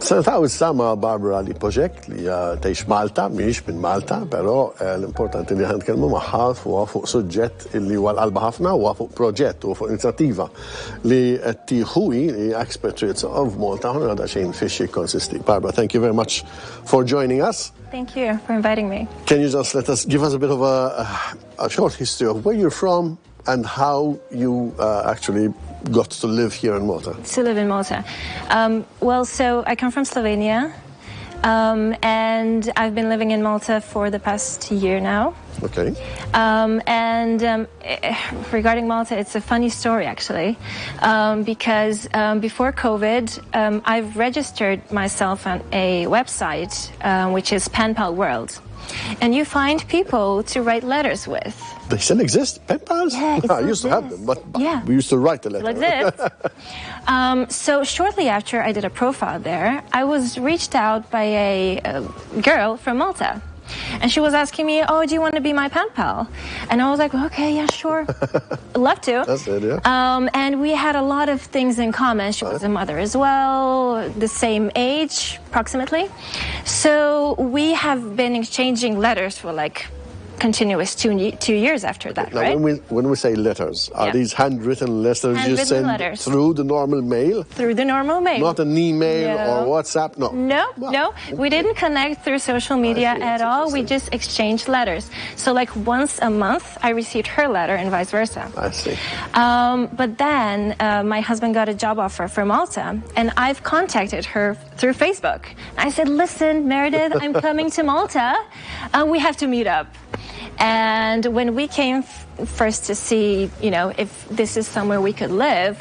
Sentaw is-sama Barbara Lipovsek li tgħix Malta, mhix minn Malta, però l-importanti li ħankellmu magħha fuq suġġett illi huwa l-qalba ħafna huwa fuq proġett u fuq inizjattiva li qed tieħu li Expatriates of Malta ħu għadha xejn fiex jikkonsisti. Barbara, thank you very much for joining us. Thank you for inviting me. Can you just give us a bit of a short history of where you're from and how you actually got to live here in Malta? To live in Malta. Well, so I come from Slovenia, and I've been living in Malta for the past year now. Okay. Regarding Malta, it's a funny story, actually, because before COVID, I've registered myself on a website, which is Pen Pal World. And you find people to write letters with. They still exist? Pen pals? Yeah, I used to have them, but we used to write the letter. Still exists. So shortly after I did a profile there, I was reached out by a girl from Malta. And she was asking me, oh, do you want to be my pen pal? And I was like, okay, yeah, sure. Love to. That's it, yeah. And we had a lot of things in common. She was a mother as well, the same age, approximately. So we have been exchanging letters for like continuous 2 years after that, now, right? When we say letters, are these handwritten letters you send through the normal mail? Through the normal mail. Not an email or WhatsApp? No. No. We didn't connect through social media at all. We just exchanged letters. So like once a month, I received her letter and vice versa. I see. But then my husband got a job offer for Malta, and I've contacted her through Facebook. I said, listen, Meredith, I'm coming to Malta. We have to meet up. And when we came first to see, you know, if this is somewhere we could live,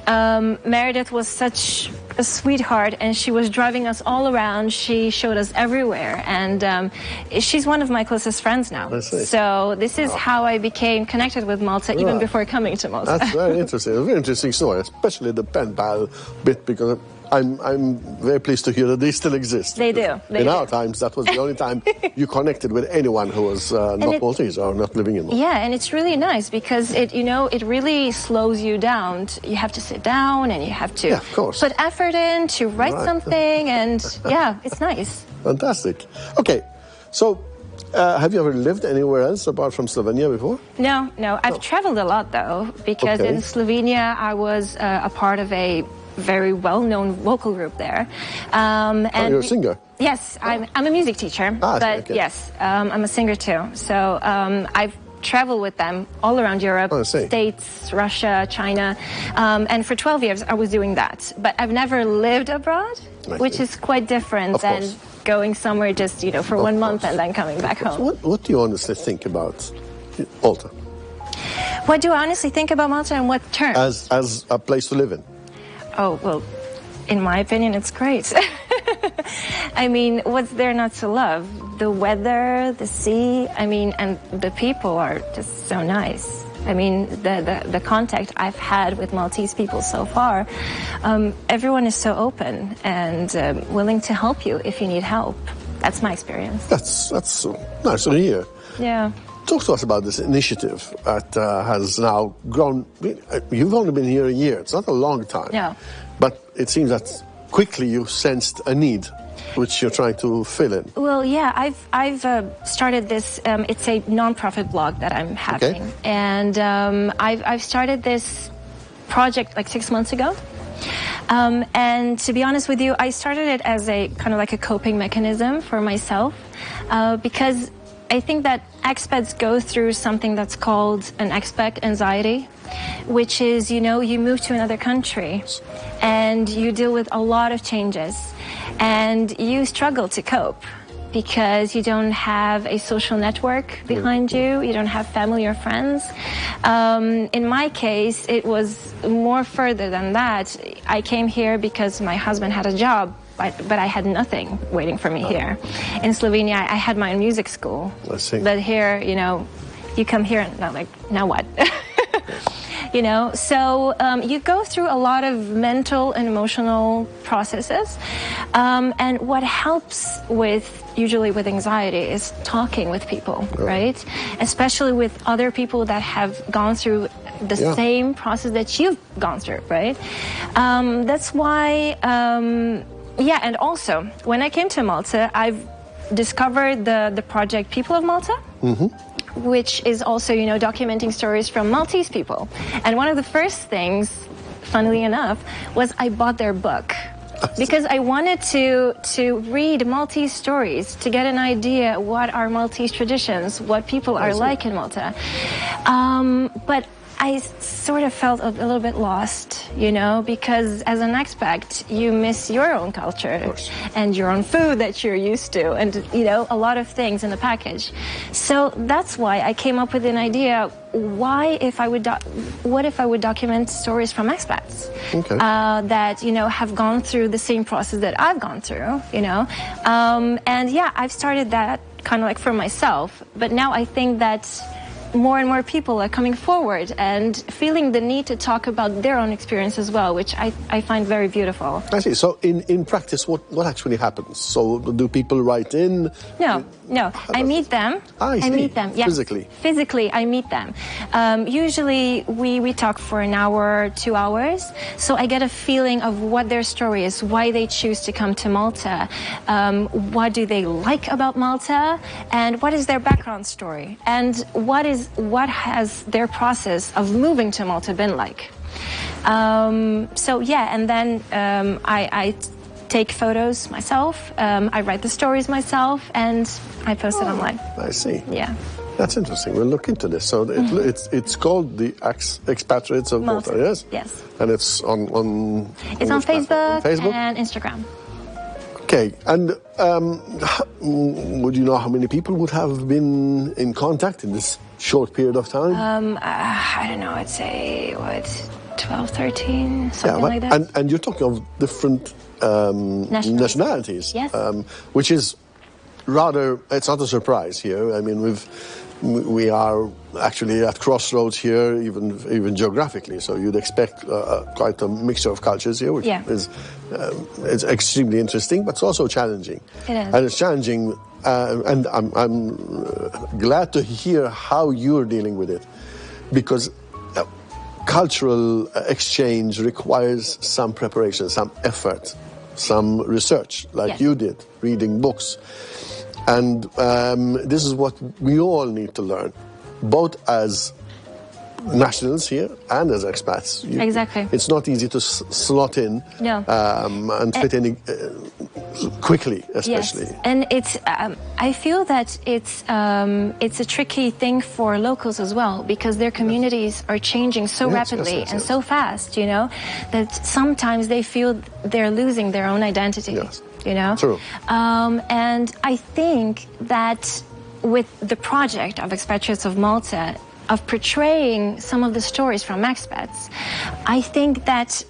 Meredith was such a sweetheart, and she was driving us all around. She showed us everywhere, and she's one of my closest friends now. So this is how I became connected with Malta, even before coming to Malta. That's very interesting. A very interesting story, especially the pen pal bit, because I'm very pleased to hear that they still exist. They do. In our times, that was the only time you connected with anyone who was not Maltese or not living in Malta. Yeah, and it's really nice because it really slows you down. You have to sit down and you have to put effort in to write something, and yeah, it's nice. Fantastic. Okay, so have you ever lived anywhere else apart from Slovenia before? No. I've traveled a lot though, because in Slovenia I was a part of a very well-known vocal group there. And you're a singer? Yes, I'm a music teacher, but yes, I'm a singer too. So I've traveled with them all around Europe, States, Russia, China, and for 12 years I was doing that. But I've never lived abroad, which is quite different than going somewhere just, you know, for 1 month and then coming back home. What do you honestly think about Malta? What do I honestly think about Malta, and what terms? As a place to live in. Oh, well, in my opinion, it's great. I mean, what's there not to love? The weather, the sea, I mean, and the people are just so nice. I mean, the contact I've had with Maltese people so far, everyone is so open and willing to help you if you need help. That's my experience. That's nice to hear. Yeah. Talk to us about this initiative that has now grown. You've only been here a year. It's not a long time. Yeah. But it seems that quickly you sensed a need, which you're trying to fill in. Well, yeah, I've started this. It's a non-profit blog that I'm having, and I've started this project like 6 months ago. And to be honest with you, I started it as a kind of like a coping mechanism for myself, because I think that expats go through something that's called an expat anxiety, which is, you know, you move to another country and you deal with a lot of changes and you struggle to cope because you don't have a social network behind you, you don't have family or friends. In my case, it was more further than that. I came here because my husband had a job, but I had nothing waiting for me here. In Slovenia, I had my own music school. I see. But here, you know, you come here and not like, now what? You know, so you go through a lot of mental and emotional processes. And what helps usually with anxiety is talking with people, right? Especially with other people that have gone through the same process that you've gone through, right? That's why Yeah, and also, when I came to Malta, I've discovered the project People of Malta, which is also, you know, documenting stories from Maltese people. And one of the first things, funnily enough, was I bought their book. Because I wanted to read Maltese stories to get an idea what are Maltese traditions, what people are like in Malta. But I sort of felt a little bit lost, you know, because as an expat, you miss your own culture and your own food that you're used to and, you know, a lot of things in the package. So that's why I came up with an idea. What if I would document stories from expats that, you know, have gone through the same process that I've gone through, you know? And yeah, I've started that kind of like for myself, but now I think that more and more people are coming forward and feeling the need to talk about their own experience as well, which I find very beautiful. I see. So in practice, what actually happens? So do people write in? No. I meet them. I meet them, yes. Physically? Physically, I meet them. Usually we talk for an hour, 2 hours, so I get a feeling of what their story is, why they choose to come to Malta, what do they like about Malta, and what is their background story, and what has their process of moving to Malta been like. So yeah, and then I take photos myself, I write the stories myself, and I post it online. I see. Yeah. That's interesting. We'll look into this. So it's called the Expatriates of Malta, yes? Yes. And it's on It's on Facebook, Facebook and Instagram. Okay. And would you know how many people would have been in contact in this short period of time? I don't know, I'd say, 12, 13, something like that. And you're talking of different nationalities. Yes. Which is rather, it's not a surprise here. I mean, we are actually at crossroads here, even geographically. So you'd expect quite a mixture of cultures here, which is it's extremely interesting, but it's also challenging. It is. And it's challenging, and I'm glad to hear how you're dealing with it, because cultural exchange requires some preparation, some effort, some research, like you did, reading books. And this is what we all need to learn, both as nationals here and as expats. Exactly. It's not easy to slot in and fit in quickly, especially. Yes. And it's I feel that it's a tricky thing for locals as well, because their communities are changing so rapidly and so fast, you know, that sometimes they feel they're losing their own identity. Yes. You know? True. And I think that with the project of Expatriates of Malta, of portraying some of the stories from expats, I think that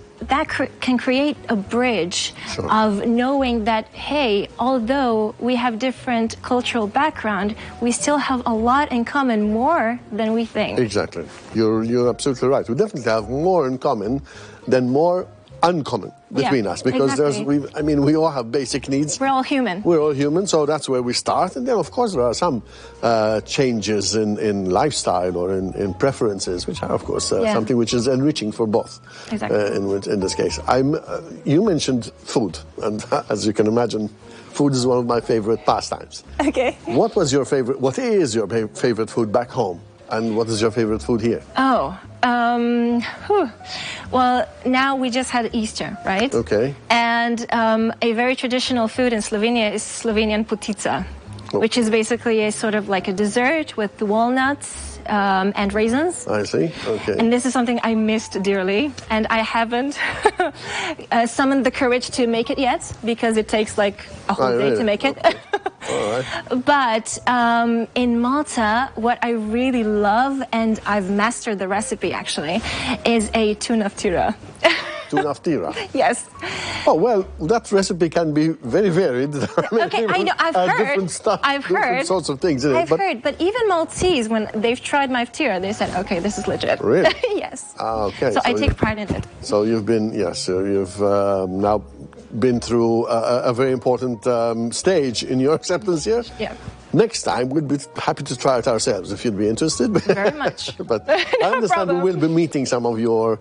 can create a bridge of knowing that, hey, although we have different cultural background, we still have a lot in common, more than we think. Exactly. You're absolutely right. We definitely have more in common than more uncommon between us, because we all have basic needs. We're all human. We're all human, so that's where we start. And then, of course, there are some changes in lifestyle or in preferences, which are, of course, something which is enriching for both. Exactly. In this case, you mentioned food, and as you can imagine, food is one of my favorite pastimes. Okay. What is your favorite food back home, and what is your favorite food here? Well, now we just had Easter, right? Okay. And a very traditional food in Slovenia is Slovenian potica, which is basically a sort of like a dessert with walnuts and raisins. I see. Okay. And this is something I missed dearly, and I haven't summoned the courage to make it yet, because it takes like a whole day to make it. Okay. All right. But in Malta, what I really love, and I've mastered the recipe actually, is a tuna ftira. Tuna ftira? Yes. Oh, well, that recipe can be very varied. Okay, I know, I've heard. Different stuff, I've heard. Different sorts of things in it. I've heard, but even Maltese, when they've tried my ftira, they said, okay, this is legit. Really? Yes. Okay. So I take pride in it. So you've been, you've now been through a very important stage in your acceptance here. Yeah. Next time, we'd be happy to try it ourselves if you'd be interested. Very much. But I understand we will be meeting some of your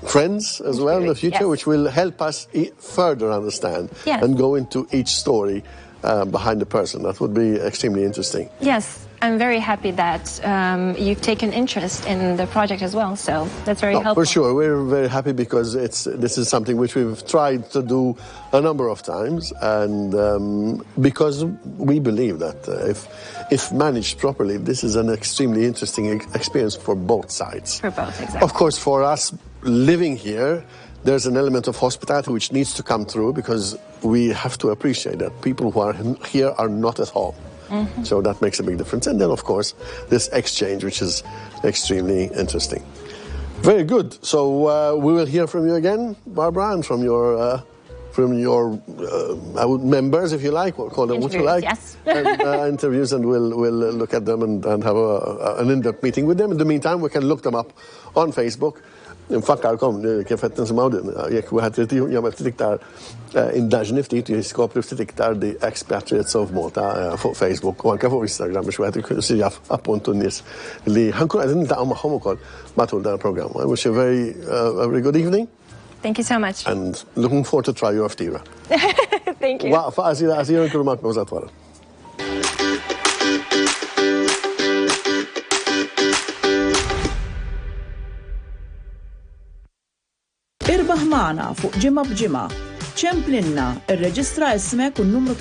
friends as well in the future, which will help us further understand and go into each story behind the person. That would be extremely interesting. Yes. I'm very happy that you've taken interest in the project as well, so that's very helpful. For sure, we're very happy because this is something which we've tried to do a number of times, and because we believe that if managed properly, this is an extremely interesting experience for both sides. For both, exactly. Of course, for us living here, there's an element of hospitality which needs to come through, because we have to appreciate that people who are here are not at home. Mm-hmm. So that makes a big difference. And then, of course, this exchange, which is extremely interesting. Very good. So we will hear from you again, Barbara, and from your members, if you like, or call them what you like. Yes. And, interviews, and we'll look at them and have an in-depth meeting with them. In the meantime, we can look them up on Facebook. Nfakkarkom kif qed nisimgħu jekk wieħed irid jagħmel ftit iktar indaġni ftit jiskopri ftit iktar the Expatriates of Malta fuq Facebook u anke fuq Instagram biex wieħed ikun jaf appuntu n-nies li ħankun qegħdin niltaqgħu magħhom ukoll matul dan il-programm. I wish you a very good evening. Thank you so much. And looking forward to try your ftira. Thank you. Waqfa qasira nkunu magħkom eżatt wara. Irbaħ magħna fuq ġimgħa b'ġimgħa. ċemplinna, irreġistra ismek u n-numru ta'